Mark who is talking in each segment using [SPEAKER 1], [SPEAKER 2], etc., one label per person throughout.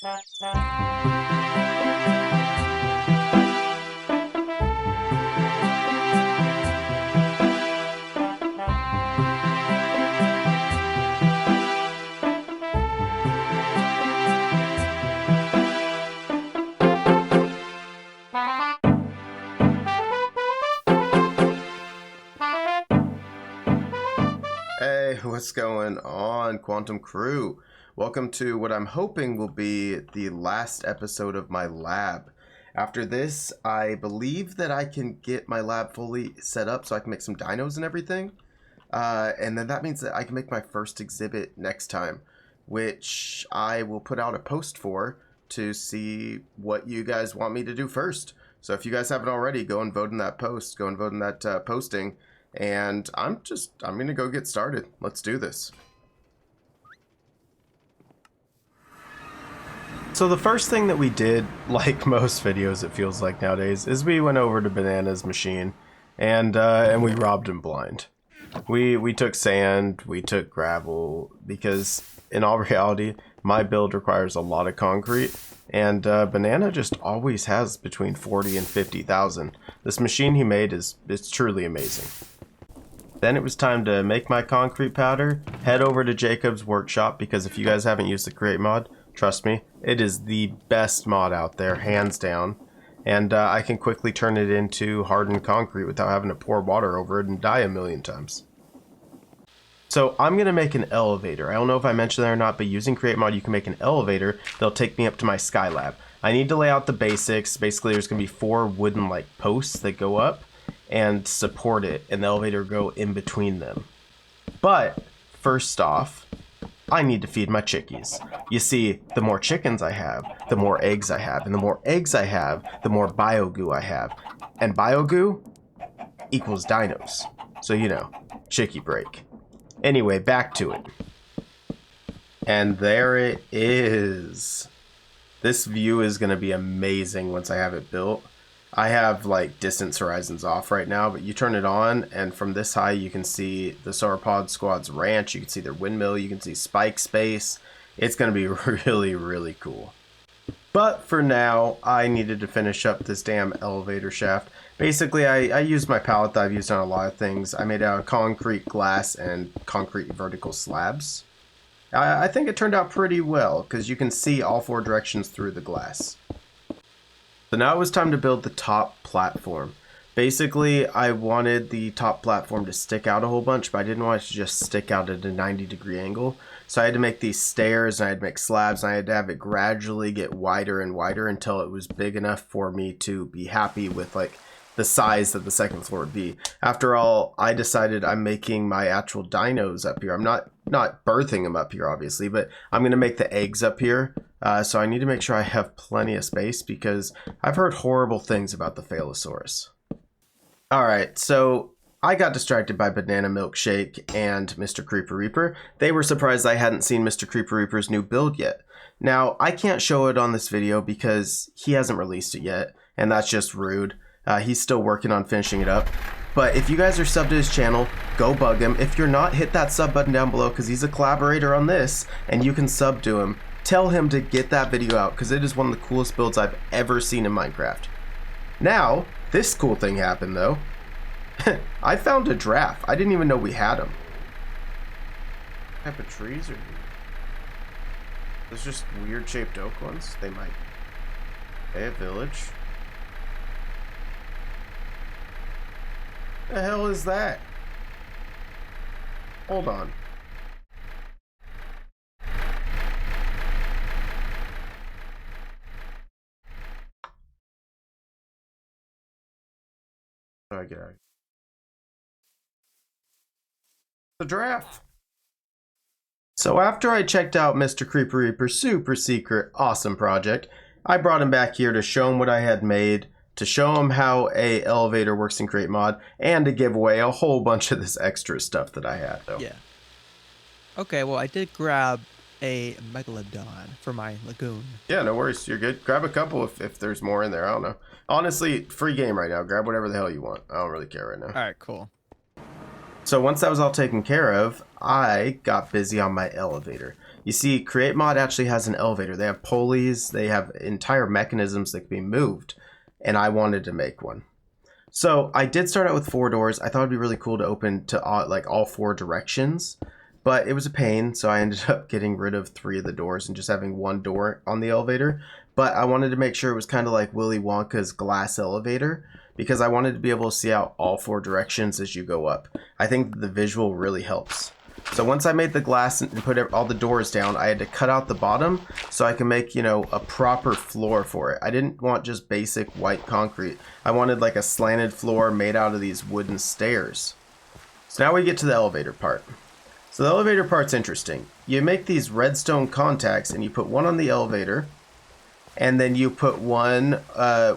[SPEAKER 1] Hey, what's going on, Quantum Crew? Welcome to what I'm hoping will be the last episode of my lab. After this, I believe that I can get my lab fully set up so I can make some dinos and everything. And then that means that I can make my first exhibit next time, which I will put out a post for to see what you guys want me to do first. So if you guys haven't already, go and vote in that post, go and vote in that posting. And I'm gonna go get started. Let's do this. So the first thing that we did, like most videos it feels like nowadays, is we went over to Banana's machine and we robbed him blind. We took sand, we took gravel, because in all reality my build requires a lot of concrete, and Banana just always has between 40 and 50,000. This machine he made it's truly amazing. Then it was time to make my concrete powder, head over to Jacob's workshop, because if you guys haven't used the Create mod, trust me, it is the best mod out there, hands down. And I can quickly turn it into hardened concrete without having to pour water over it and die a million times. So I'm going to make an elevator. I don't know if I mentioned that or not, but using Create mod you can make an elevator that'll take me up to my Skylab. I need to lay out the basics. Basically there's going to be 4 wooden like posts that go up and support it, and the elevator go in between them. But first off, I need to feed my chickies. You see, the more chickens I have, the more eggs I have, and the more eggs I have, the more bio-goo I have, and bio-goo equals dinos. So you know, chickie break. Anyway, back to it. And there it is. This view is going to be amazing once I have it built. I have like distance horizons off right now, but you turn it on and from this high you can see the Sauropod Squad's ranch, you can see their windmill, you can see Spike Space. It's going to be really, really cool. But for now, I needed to finish up this damn elevator shaft. Basically, I used my palette that I've used on a lot of things. I made out of concrete, glass, and concrete vertical slabs. I think it turned out pretty well, because you can see all 4 directions through the glass. So now it was time to build the top platform. Basically, I wanted the top platform to stick out a whole bunch, but I didn't want it to just stick out at a 90-degree angle. So I had to make these stairs, and I had to make slabs, and I had to have it gradually get wider and wider until it was big enough for me to be happy with like the size that the second floor would be. After all, I decided I'm making my actual dinos up here. I'm not birthing them up here, obviously, but I'm going to make the eggs up here. So I need to make sure I have plenty of space, because I've heard horrible things about the Phalosaurus. Alright, so I got distracted by Banana Milkshake and Mr. Creeper Reaper. They were surprised I hadn't seen Mr. Creeper Reaper's new build yet. Now, I can't show it on this video because he hasn't released it yet, and that's just rude. He's still working on finishing it up. But if you guys are subbed to his channel, go bug him. If you're not, hit that sub button down below, because he's a collaborator on this, and you can sub to him. Tell him to get that video out, because it is one of the coolest builds I've ever seen in Minecraft. Now, this cool thing happened though. I found a giraffe. I didn't even know we had them. What type of trees are these? Those just weird shaped oak ones? They might. Okay, a village. The hell is that? Hold on. How do I get out? The giraffe. So after I checked out Mr. Creeper Reaper's super secret awesome project, I brought him back here to show him what I had made, to show him how a elevator works in Create mod, and to give away a whole bunch of this extra stuff that I had though.
[SPEAKER 2] Yeah. Okay, well I did grab a megalodon for my lagoon.
[SPEAKER 1] Yeah, no worries. You're good. Grab a couple if there's more in there. I don't know. Honestly, free game right now. Grab whatever the hell you want. I don't really care right now.
[SPEAKER 2] All right, cool.
[SPEAKER 1] So once that was all taken care of, I got busy on my elevator. You see, Create Mod actually has an elevator. They have pulleys, they have entire mechanisms that can be moved, and I wanted to make one. So I did start out with 4 doors. I thought it'd be really cool to open to like all 4 directions, but it was a pain, so I ended up getting rid of 3 of the doors and just having 1 door on the elevator. But I wanted to make sure it was kind of like Willy Wonka's glass elevator, because I wanted to be able to see out all 4 directions as you go up. I think the visual really helps. So once I made the glass and put all the doors down, I had to cut out the bottom so I can make, you know, a proper floor for it. I didn't want just basic white concrete. I wanted like a slanted floor made out of these wooden stairs. So now we get to the elevator part. So the elevator part's interesting. You make these redstone contacts and you put one on the elevator, and then you put one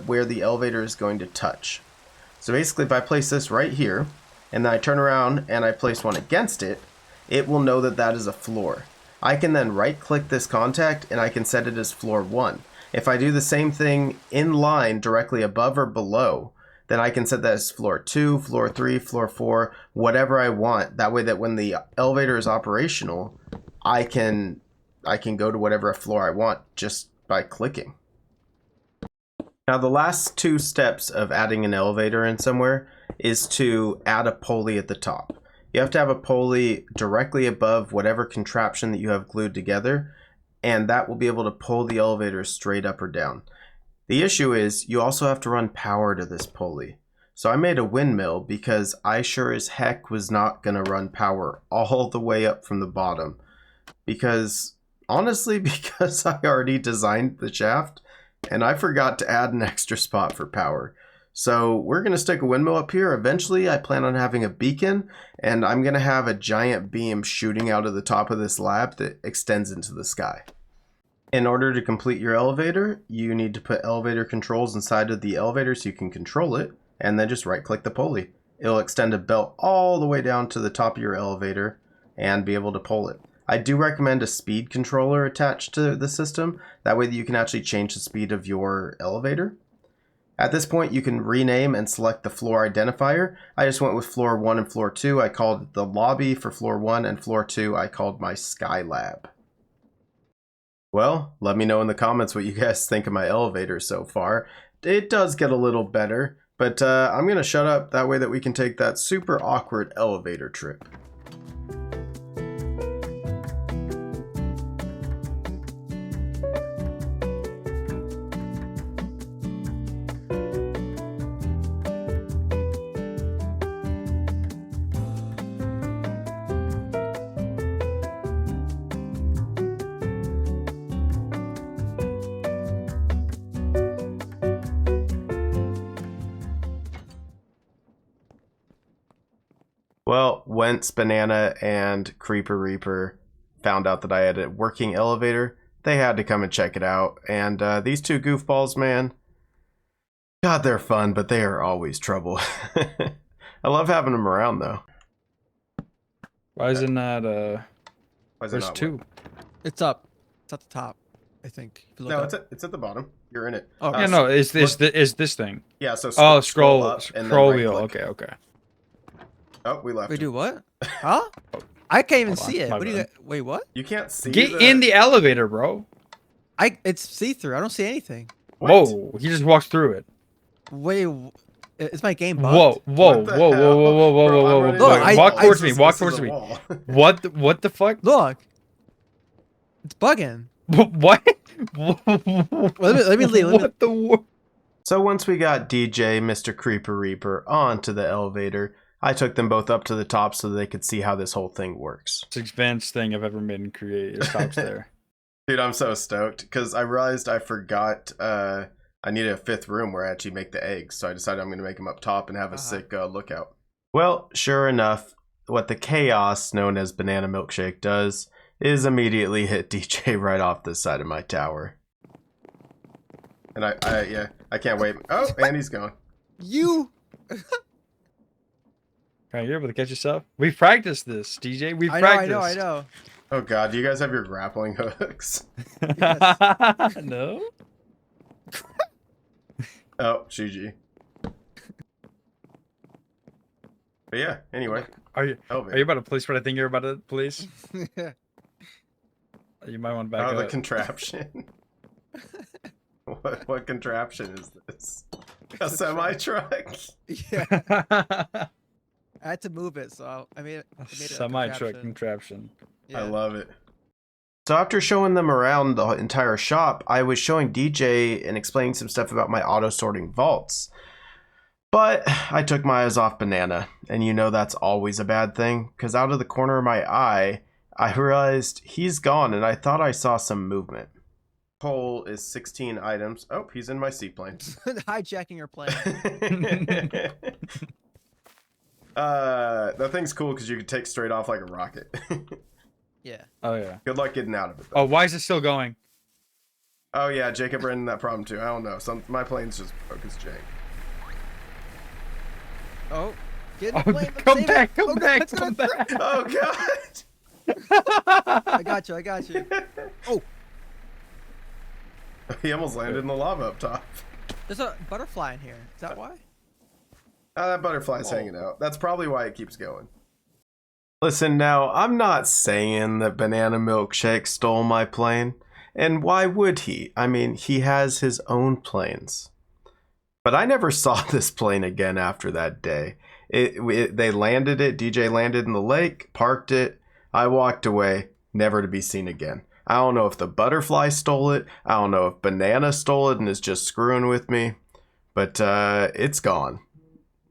[SPEAKER 1] where the elevator is going to touch. So basically if I place this right here, and then I turn around and I place one against it, it will know that that is a floor. I can then right click this contact and I can set it as floor 1. If I do the same thing in line directly above or below, then I can set that as floor 2, floor 3, floor 4, whatever I want. That way that when the elevator is operational, I can go to whatever floor I want just by clicking. Now the last 2 steps of adding an elevator in somewhere is to add a pulley at the top. You have to have a pulley directly above whatever contraption that you have glued together, and that will be able to pull the elevator straight up or down. The issue is you also have to run power to this pulley. So I made a windmill because I sure as heck was not going to run power all the way up from the bottom. Because, honestly, because I already designed the shaft and I forgot to add an extra spot for power. So we're going to stick a windmill up here. Eventually, I plan on having a beacon, and I'm going to have a giant beam shooting out of the top of this lab that extends into the sky. In order to complete your elevator, you need to put elevator controls inside of the elevator so you can control it, and then just right-click the pulley. It'll extend a belt all the way down to the top of your elevator and be able to pull it. I do recommend a speed controller attached to the system. That way you can actually change the speed of your elevator. At this point, you can rename and select the floor identifier. I just went with floor 1 and floor 2. I called it the lobby for floor 1, and floor 2 I called my Sky Lab. Well, let me know in the comments what you guys think of my elevator so far. It does get a little better, but I'm going to shut up. That way that we can take that super awkward elevator trip. Well, once Banana and Creeper Reaper found out that I had a working elevator, they had to come and check it out. And these 2 goofballs, man, God, they're fun, but they are always trouble. I love having them around, though.
[SPEAKER 3] Why isn't that,
[SPEAKER 1] Why is it
[SPEAKER 3] there's
[SPEAKER 1] not
[SPEAKER 3] 2.
[SPEAKER 2] It's up. It's at the top, I think. If you look
[SPEAKER 1] No,
[SPEAKER 2] up.
[SPEAKER 1] it's at the bottom. You're in it.
[SPEAKER 2] Oh,
[SPEAKER 3] Yeah, no, is this thing?
[SPEAKER 1] Yeah, so
[SPEAKER 3] Scroll
[SPEAKER 1] up and then
[SPEAKER 3] scroll wheel.
[SPEAKER 1] right-click.
[SPEAKER 3] Okay.
[SPEAKER 1] Oh, we left.
[SPEAKER 2] Wait,
[SPEAKER 1] him.
[SPEAKER 2] do what? Huh? I can't even
[SPEAKER 3] Hold on,
[SPEAKER 2] see it.
[SPEAKER 3] my
[SPEAKER 2] What do you?
[SPEAKER 3] bad.
[SPEAKER 2] Wait, what?
[SPEAKER 1] You can't see.
[SPEAKER 3] Get in the elevator, bro.
[SPEAKER 2] It's see-through. I don't see anything.
[SPEAKER 1] What?
[SPEAKER 3] Whoa, he just walks through it.
[SPEAKER 2] Wait, is my game bugged?
[SPEAKER 3] Whoa, whoa,
[SPEAKER 1] What the
[SPEAKER 3] whoa, whoa,
[SPEAKER 1] hell?
[SPEAKER 3] whoa, whoa, whoa,
[SPEAKER 1] Bro,
[SPEAKER 3] whoa,
[SPEAKER 1] I'm
[SPEAKER 3] whoa,
[SPEAKER 1] running
[SPEAKER 3] whoa.
[SPEAKER 2] Look,
[SPEAKER 1] into
[SPEAKER 3] Walk
[SPEAKER 1] walls.
[SPEAKER 3] towards me.
[SPEAKER 1] This
[SPEAKER 3] Walk
[SPEAKER 1] is
[SPEAKER 3] towards
[SPEAKER 1] a
[SPEAKER 3] me.
[SPEAKER 1] wall.
[SPEAKER 3] What the fuck?
[SPEAKER 2] Look, it's bugging.
[SPEAKER 3] What?
[SPEAKER 2] Let me leave.
[SPEAKER 3] What the wor-
[SPEAKER 1] So once we got DJ, Mr. Creeper Reaper, onto the elevator, I took them both up to the top so they could see how this whole thing works.
[SPEAKER 3] Most advanced thing I've ever made in Create. It stops there.
[SPEAKER 1] Dude, I'm so stoked because I realized I forgot I needed a 5th room where I actually make the eggs. So I decided I'm going to make them up top and have a sick lookout. Well, sure enough, what the chaos known as Banana Milkshake does is immediately hit DJ right off the side of my tower. And I can't wait. Oh, and he's gone.
[SPEAKER 2] You.
[SPEAKER 3] Okay, you're able to catch yourself. We practiced this, DJ. We
[SPEAKER 2] I
[SPEAKER 3] practiced.
[SPEAKER 2] know.
[SPEAKER 1] Oh god, do you guys have your grappling hooks?
[SPEAKER 3] No.
[SPEAKER 1] Oh, GG. But yeah, anyway.
[SPEAKER 3] Are you
[SPEAKER 1] Elevator.
[SPEAKER 3] about to police what I think you're about to police? You might want to back
[SPEAKER 1] Oh, the
[SPEAKER 3] up.
[SPEAKER 1] contraption. What contraption is this? A semi-truck?
[SPEAKER 2] Yeah, I had to move it, so I made it. I made it a
[SPEAKER 3] Semi-truck contraption.
[SPEAKER 2] Yeah.
[SPEAKER 1] I love it. So after showing them around the entire shop, I was showing DJ and explaining some stuff about my auto-sorting vaults. But I took my eyes off Banana, and you know that's always a bad thing, because out of the corner of my eye, I realized he's gone, and I thought I saw some movement. Hole is 16 items. Oh, he's in my seaplane.
[SPEAKER 2] Hijacking your plane.
[SPEAKER 1] That thing's cool because you can take straight off like a rocket.
[SPEAKER 2] Yeah.
[SPEAKER 3] Oh yeah.
[SPEAKER 1] Good luck getting out of it, though.
[SPEAKER 3] Oh, why is it still going?
[SPEAKER 1] Oh yeah, Jacob ran into that problem too. I don't know. My plane's just broke as jank.
[SPEAKER 2] Oh, get in
[SPEAKER 3] Oh,
[SPEAKER 2] the plane.
[SPEAKER 3] come
[SPEAKER 2] save
[SPEAKER 3] back,
[SPEAKER 2] it.
[SPEAKER 3] come
[SPEAKER 2] Oh,
[SPEAKER 3] back,
[SPEAKER 2] God,
[SPEAKER 3] come
[SPEAKER 2] it's gonna-
[SPEAKER 3] back.
[SPEAKER 1] Oh god!
[SPEAKER 2] I got you. I got you. Oh,
[SPEAKER 1] He almost landed in the lava up top.
[SPEAKER 2] there's a butterfly in here. Is that why?
[SPEAKER 1] That butterfly's hanging out. That's probably why it keeps going. Listen now, I'm not saying that Banana Milkshake stole my plane. And why would he? I mean, he has his own planes. But I never saw this plane again after that day. They landed it, DJ landed in the lake, parked it. I walked away, never to be seen again. I don't know if the butterfly stole it. I don't know if Banana stole it and is just screwing with me. But it's gone.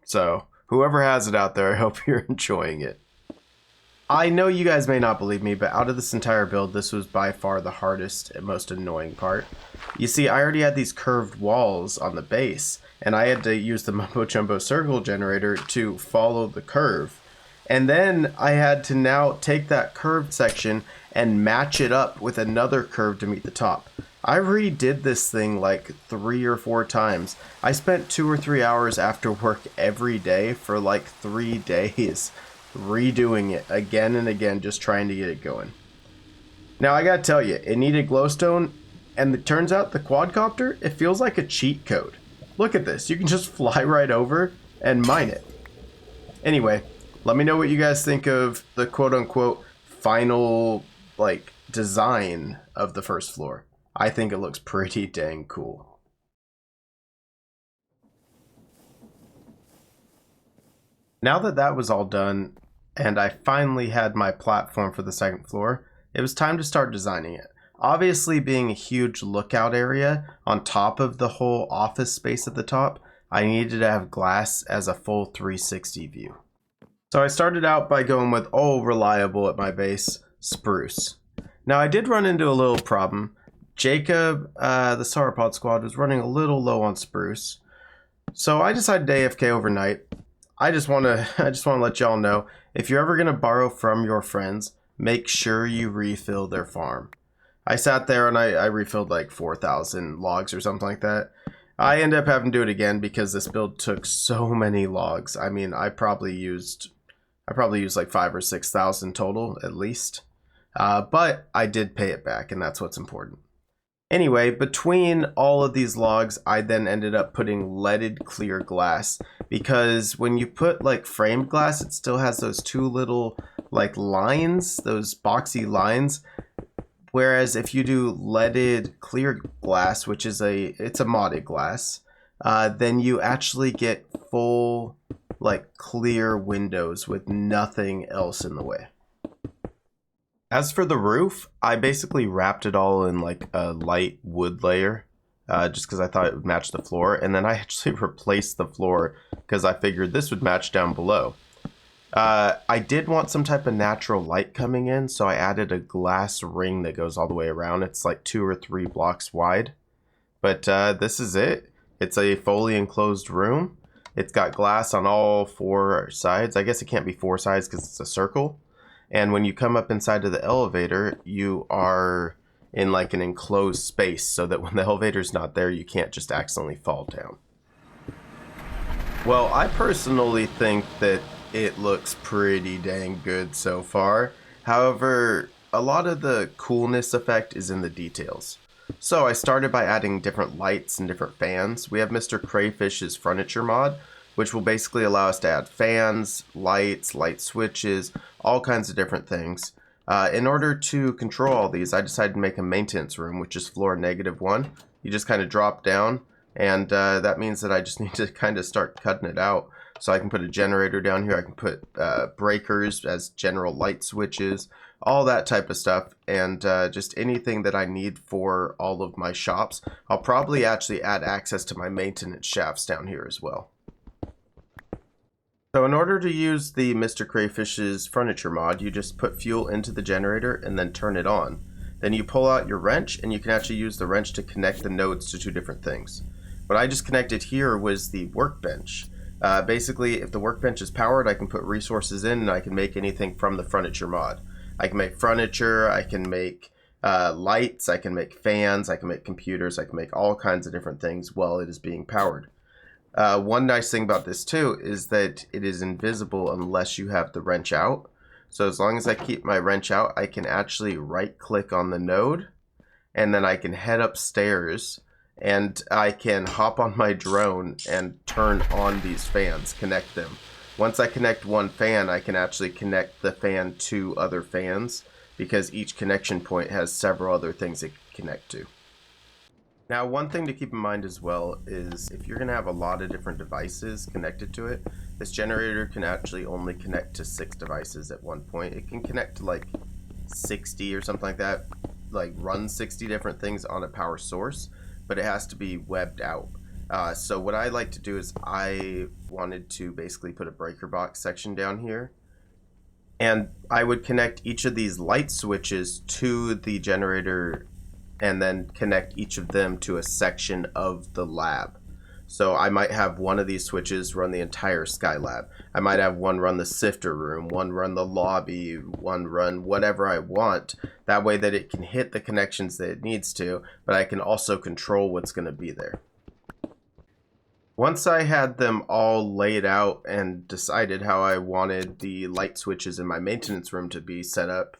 [SPEAKER 1] So, whoever has it out there, I hope you're enjoying it. I know you guys may not believe me, but out of this entire build, this was by far the hardest and most annoying part. You see, I already had these curved walls on the base, and I had to use the Mumbo Jumbo circle generator to follow the curve. And then I had to now take that curved section and match it up with another curve to meet the top. I redid this thing like 3 or 4 times. I spent 2 or 3 hours after work every day for like 3 days redoing it again and again, just trying to get it going. Now I gotta tell you, it needed glowstone, and it turns out the quadcopter, it feels like a cheat code. Look at this, you can just fly right over and mine it. Anyway, let me know what you guys think of the quote-unquote final like design of the first floor. I think it looks pretty dang cool. Now that that was all done, and I finally had my platform for the second floor, it was time to start designing it. Obviously, being a huge lookout area on top of the whole office space at the top, I needed to have glass as a full 360 view. So I started out by going with all reliable at my base, spruce. Now I did run into a little problem. Jacob, the sauropod squad, was running a little low on spruce. So I decided to AFK overnight. I just want to let y'all know, if you're ever going to borrow from your friends, make sure you refill their farm. I sat there and I refilled like 4,000 logs or something like that. I ended up having to do it again because this build took so many logs. I mean, I probably used like 5,000 or 6,000 total at least. But I did pay it back, and that's what's important. Anyway, between all of these logs, I then ended up putting leaded clear glass, because when you put like framed glass, it still has those 2 little like lines, those boxy lines. Whereas if you do leaded clear glass, which is it's a modded glass, then you actually get full like clear windows with nothing else in the way. As for the roof, I basically wrapped it all in like a light wood layer, just because I thought it would match the floor. And then I actually replaced the floor because I figured this would match down below. I did want some type of natural light coming in, so I added a glass ring that goes all the way around. It's like 2 or 3 blocks wide. But this is it. It's a fully enclosed room. It's got glass on all 4 sides. I guess it can't be 4 sides because it's a circle. And when you come up inside of the elevator, you are in like an enclosed space, so that when the elevator's not there, you can't just accidentally fall down. Well, I personally think that it looks pretty dang good so far. However, a lot of the coolness effect is in the details. So I started by adding different lights and different fans. We have Mr. Crayfish's furniture mod, which will basically allow us to add fans, lights, light switches, all kinds of different things. In order to control all these, I decided to make a maintenance room, which is floor -1. You just kind of drop down, and that means that I just need to kind of start cutting it out. So I can put a generator down here, I can put breakers as general light switches, all that type of stuff, and just anything that I need for all of my shops. I'll probably actually add access to my maintenance shafts down here as well. So in order to use the Mr. Crayfish's furniture mod, you just put fuel into the generator and then turn it on. Then you pull out your wrench, and you can actually use the wrench to connect the nodes to two different things. What I just connected here was the workbench. Basically, if the workbench is powered, I can put resources in and I can make anything from the furniture mod. I can make furniture, I can make lights, I can make fans, I can make computers, I can make all kinds of different things while it is being powered. One nice thing about this too is that it is invisible unless you have the wrench out. So as long as I keep my wrench out, I can actually right click on the node, and then I can head upstairs and I can hop on my drone and turn on these fans, connect them. Once I connect one fan, I can actually connect the fan to other fans because each connection point has several other things it can connect to. Now, one thing to keep in mind as well is if you're going to have a lot of different devices connected to it, this generator can actually only connect to 6 devices at one point. It can connect to like 60 or something like that, like run 60 different things on a power source, but it has to be webbed out. So what I like to do is I wanted to basically put a breaker box section down here, and I would connect each of these light switches to the generator and then connect each of them to a section of the lab. So I might have one of these switches run the entire Sky Lab. I might have one run the sifter room, one run the lobby, one run whatever I want. That way that it can hit the connections that it needs to, but I can also control what's going to be there. Once I had them all laid out and decided how I wanted the light switches in my maintenance room to be set up,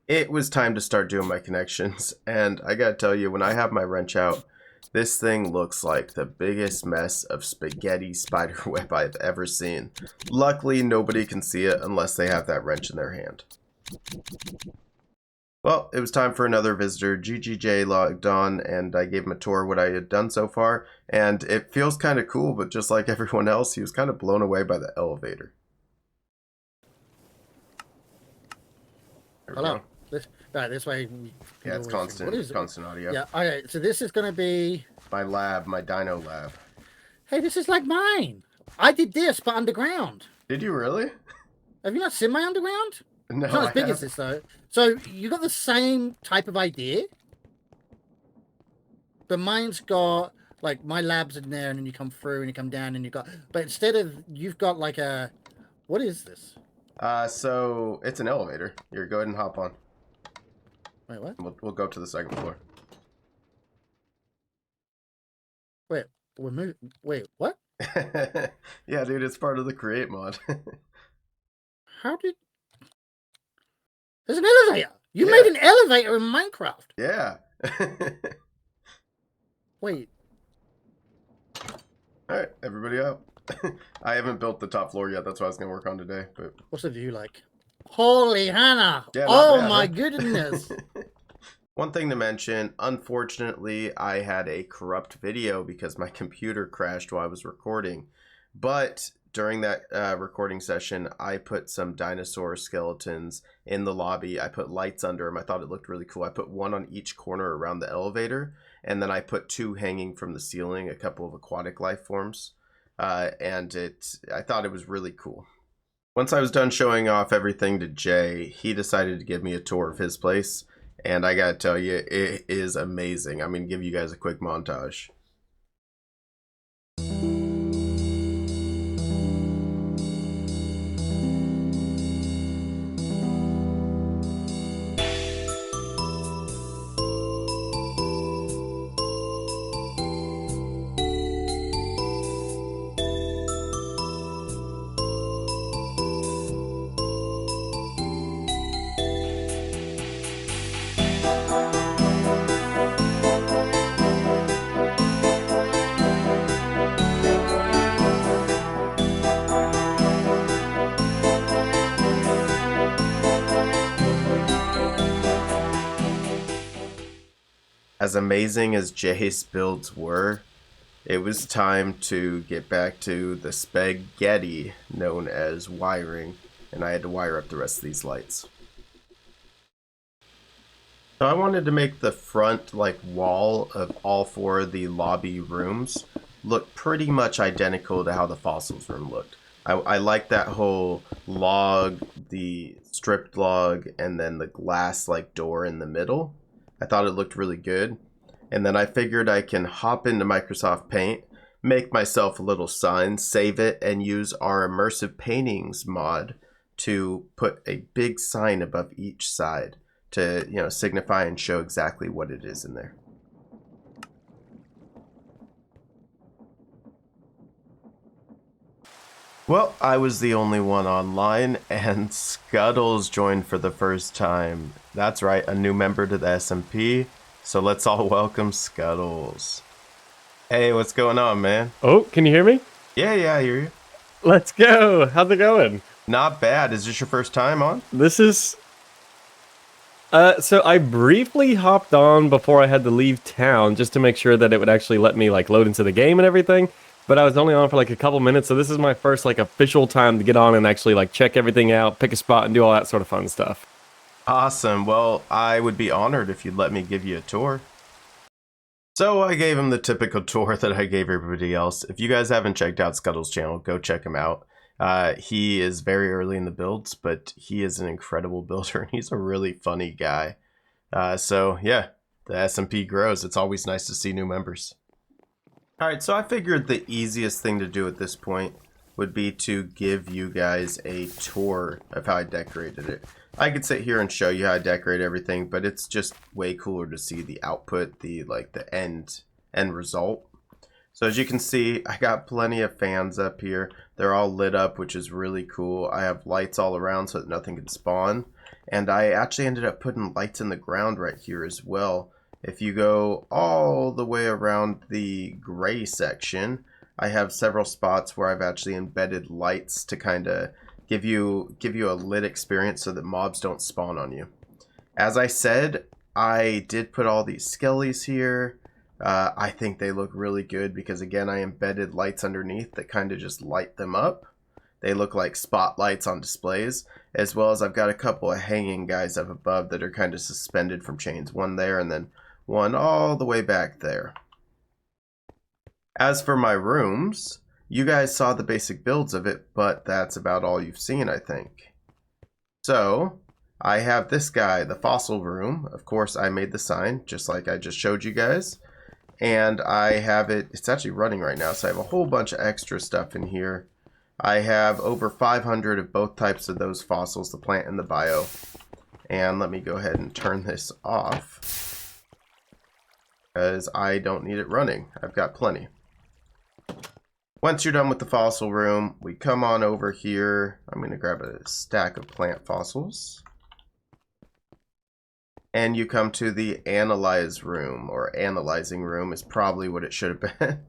[SPEAKER 1] it was time to start doing my connections. And I gotta tell you, when I have my wrench out, this thing looks like the biggest mess of spaghetti spider web I've ever seen. Luckily, nobody can see it unless they have that wrench in their hand. Well, it was time for another visitor. GGJ logged on, and I gave him a tour of what I had done so far. And it feels kind of cool, but just like everyone else, he was kind of blown away by the elevator.
[SPEAKER 4] Hello. This way.
[SPEAKER 1] Yeah, it's constant audio.
[SPEAKER 4] Yeah. Okay. So this is going to be
[SPEAKER 1] my lab, my Dino lab.
[SPEAKER 4] Hey, this is like mine. I did this, but underground.
[SPEAKER 1] Did you really?
[SPEAKER 4] Have you not seen my underground?
[SPEAKER 1] No,
[SPEAKER 4] it's not as big as this though. So you got the same type of idea, but mine's got like my lab's in there, and then you come through and you come down, and you got. But instead of you've got like a, what is this?
[SPEAKER 1] So it's an elevator. Here, go ahead and hop on.
[SPEAKER 4] Wait, what?
[SPEAKER 1] We'll go up to the second floor.
[SPEAKER 4] Wait, we're moving. Wait, what?
[SPEAKER 1] Yeah, dude, it's part of the create mod.
[SPEAKER 4] How did? There's an elevator. You made an elevator in Minecraft.
[SPEAKER 1] Yeah.
[SPEAKER 4] Wait.
[SPEAKER 1] All right, everybody up. I haven't built the top floor yet. That's what I was gonna work on today. But
[SPEAKER 4] what's the view like? Holy Hannah!
[SPEAKER 1] Yeah,
[SPEAKER 4] oh
[SPEAKER 1] bad,
[SPEAKER 4] my
[SPEAKER 1] huh?
[SPEAKER 4] goodness!
[SPEAKER 1] One thing to mention, unfortunately, I had a corrupt video because my computer crashed while I was recording. But during that recording session, I put some dinosaur skeletons in the lobby. I put lights under them. I thought it looked really cool. I put one on each corner around the elevator, and then I put 2 hanging from the ceiling, a couple of aquatic life forms. And I thought it was really cool. Once I was done showing off everything to Jay, he decided to give me a tour of his place. And I gotta tell you, it is amazing. I'm gonna give you guys a quick montage. As amazing as Jay's builds were, it was time to get back to the spaghetti known as wiring, and I had to wire up the rest of these lights. So I wanted to make the front wall of all 4 of the lobby rooms look pretty much identical to how the fossils room looked. I like that whole log, the stripped log, and then the glass door in the middle. I thought it looked really good. And then I figured I can hop into Microsoft Paint, make myself a little sign, save it, and use our immersive paintings mod to put a big sign above each side to, signify and show exactly what it is in there. Well, I was the only one online, and Scuttles joined for the first time. That's right, a new member to the SMP. So let's all welcome Scuttles. Hey, what's going on, man?
[SPEAKER 5] Oh, can you hear me?
[SPEAKER 1] Yeah, I hear you.
[SPEAKER 5] Let's go. How's it going?
[SPEAKER 1] Not bad. Is this your first time on?
[SPEAKER 5] This is... so I briefly hopped on before I had to leave town just to make sure that it would actually let me load into the game and everything. But I was only on for a couple minutes, so this is my first official time to get on and actually check everything out, pick a spot, and do all that sort of fun stuff.
[SPEAKER 1] Awesome. Well, I would be honored if you'd let me give you a tour. So I gave him the typical tour that I gave everybody else. If you guys haven't checked out Scuttle's channel, go check him out. He is very early in the builds, but he is an incredible builder, and he's a really funny guy. So yeah, the SMP grows. It's always nice to see new members. Alright, so I figured the easiest thing to do at this point would be to give you guys a tour of how I decorated it. I could sit here and show you how I decorate everything, but it's just way cooler to see the output, the end result. So as you can see, I got plenty of fans up here. They're all lit up, which is really cool. I have lights all around so that nothing can spawn. And I actually ended up putting lights in the ground right here as well. If you go all the way around the gray section, I have several spots where I've actually embedded lights to kind of give you a lit experience so that mobs don't spawn on you. As I said, I did put all these skellies here. I think they look really good because, again, I embedded lights underneath that kind of just light them up. They look like spotlights on displays, as well as I've got a couple of hanging guys up above that are kind of suspended from chains. One there and then one all the way back there. As for my rooms, you guys saw the basic builds of it, but that's about all you've seen, I think. So I have this guy, the fossil room. Of course, I made the sign just like I just showed you guys. And I have it's actually running right now, so I have a whole bunch of extra stuff in here. I have over 500 of both types of those fossils, the plant and the bio. And let me go ahead and turn this off, because I don't need it running. I've got plenty. Once you're done with the fossil room, we come on over here. I'm going to grab a stack of plant fossils. And you come to the analyze room, or analyzing room is probably what it should have been.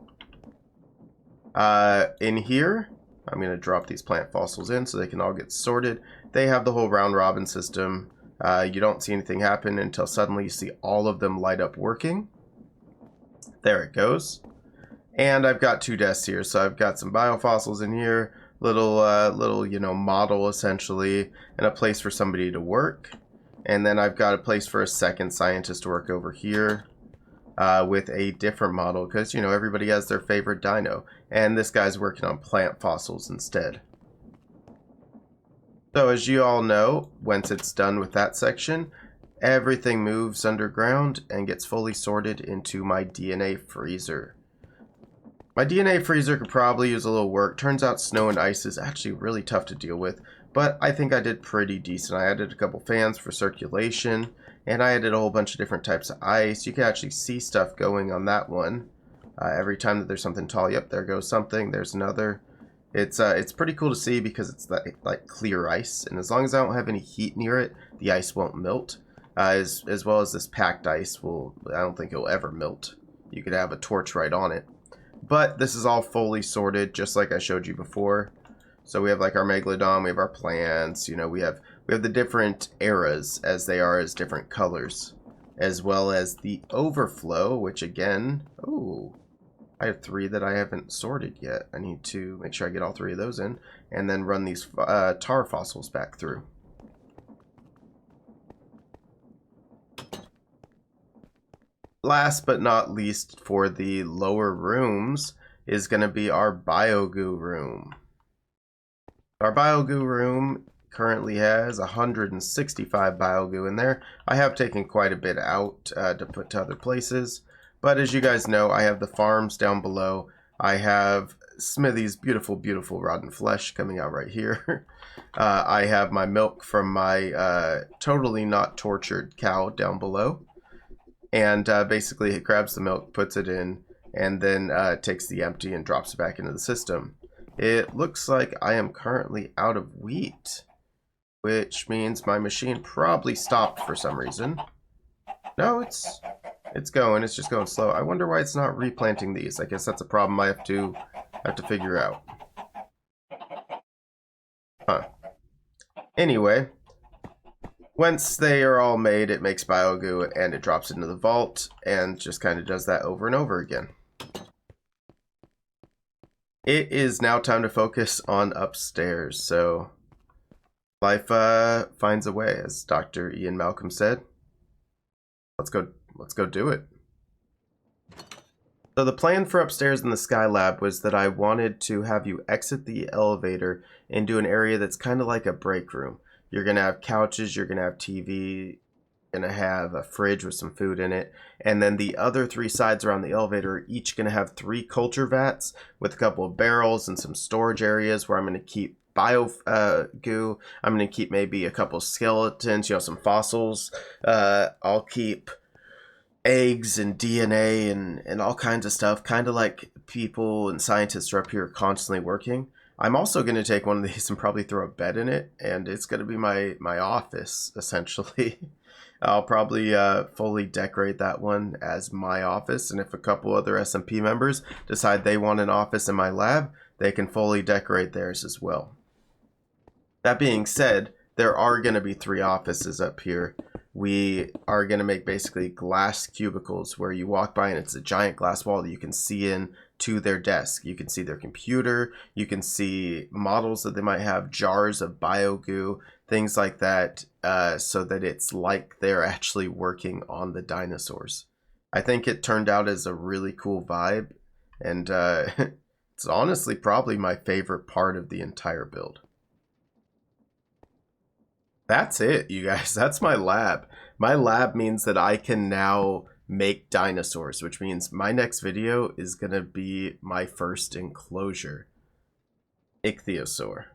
[SPEAKER 1] In here, I'm going to drop these plant fossils in so they can all get sorted. They have the whole round robin system. You don't see anything happen until suddenly you see all of them light up working. There it goes. And I've got 2 desks here, so I've got some biofossils in here, little model essentially, and a place for somebody to work. And then I've got a place for a second scientist to work over here with a different model, because everybody has their favorite dino, and this guy's working on plant fossils instead. So as you all know, once it's done with that section, everything moves underground and gets fully sorted into my DNA freezer. My DNA freezer could probably use a little work. Turns out snow and ice is actually really tough to deal with, but I think I did pretty decent. I added a couple fans for circulation, and I added a whole bunch of different types of ice. You can actually see stuff going on that one. Every time that there's something tall, yep, there goes something, there's another. It's pretty cool to see because it's like clear ice, and as long as I don't have any heat near it, the ice won't melt. As well as this packed ice I don't think it'll ever melt. You could have a torch right on it. But this is all fully sorted, just like I showed you before. So we have like our megalodon, we have our plants, we have the different eras as they are as different colors. as well as the overflow, which again, oh, I have 3 that I haven't sorted yet. I need to make sure I get all 3 of those in, and then run these tar fossils back through. Last but not least, for the lower rooms is going to be our bio-goo room. Our bio-goo room currently has 165 bio-goo in there. I have taken quite a bit out to put to other places, but as you guys know, I have the farms down below. I have Smithy's beautiful rotten flesh coming out right here. I have my milk from my totally not tortured cow down below. And basically it grabs the milk, puts it in, and then takes the empty and drops it back into the system. It looks like I am currently out of wheat, which means my machine probably stopped for some reason. No, it's going. It's just going slow. I wonder why it's not replanting these. I guess that's a problem I have to figure out. Huh. Anyway, once they are all made, it makes bio-goo and it drops into the vault and just kind of does that over and over again. It is now time to focus on upstairs. So life finds a way, as Dr. Ian Malcolm said. Let's go do it. So the plan for upstairs in the Sky Lab was that I wanted to have you exit the elevator into an area that's kind of like a break room. You're going to have couches, you're going to have TV, you're going to have a fridge with some food in it. And then the other 3 sides around the elevator are each going to have 3 culture vats with a couple of barrels and some storage areas where I'm going to keep bio-goo. I'm going to keep maybe a couple skeletons, some fossils. I'll keep eggs and DNA and all kinds of stuff, kind of like people and scientists are up here constantly working. I'm also going to take one of these and probably throw a bed in it, and it's going to be my office, essentially. I'll probably fully decorate that one as my office, and if a couple other SMP members decide they want an office in my lab, they can fully decorate theirs as well. That being said, there are going to be 3 offices up here. We are going to make basically glass cubicles where you walk by and it's a giant glass wall that you can see in to their desk. You can see their computer, you can see models that they might have, jars of bio-goo, things like that, so that it's like they're actually working on the dinosaurs. I think it turned out as a really cool vibe, and it's honestly probably my favorite part of the entire build. That's it, you guys. That's my lab. My lab means that I can now make dinosaurs, which means my next video is going to be my first enclosure. Ichthyosaur.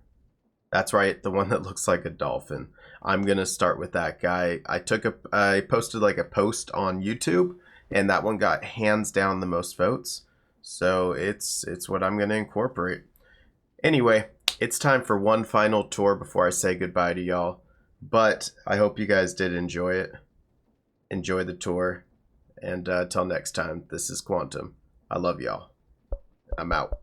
[SPEAKER 1] That's right, the one that looks like a dolphin. I'm going to start with that guy. I posted like a post on YouTube, and that one got hands down the most votes. So it's what I'm going to incorporate. Anyway, it's time for one final tour before I say goodbye to y'all. But I hope you guys did enjoy it. Enjoy the tour. And till next time, this is Quantum. I love y'all. I'm out.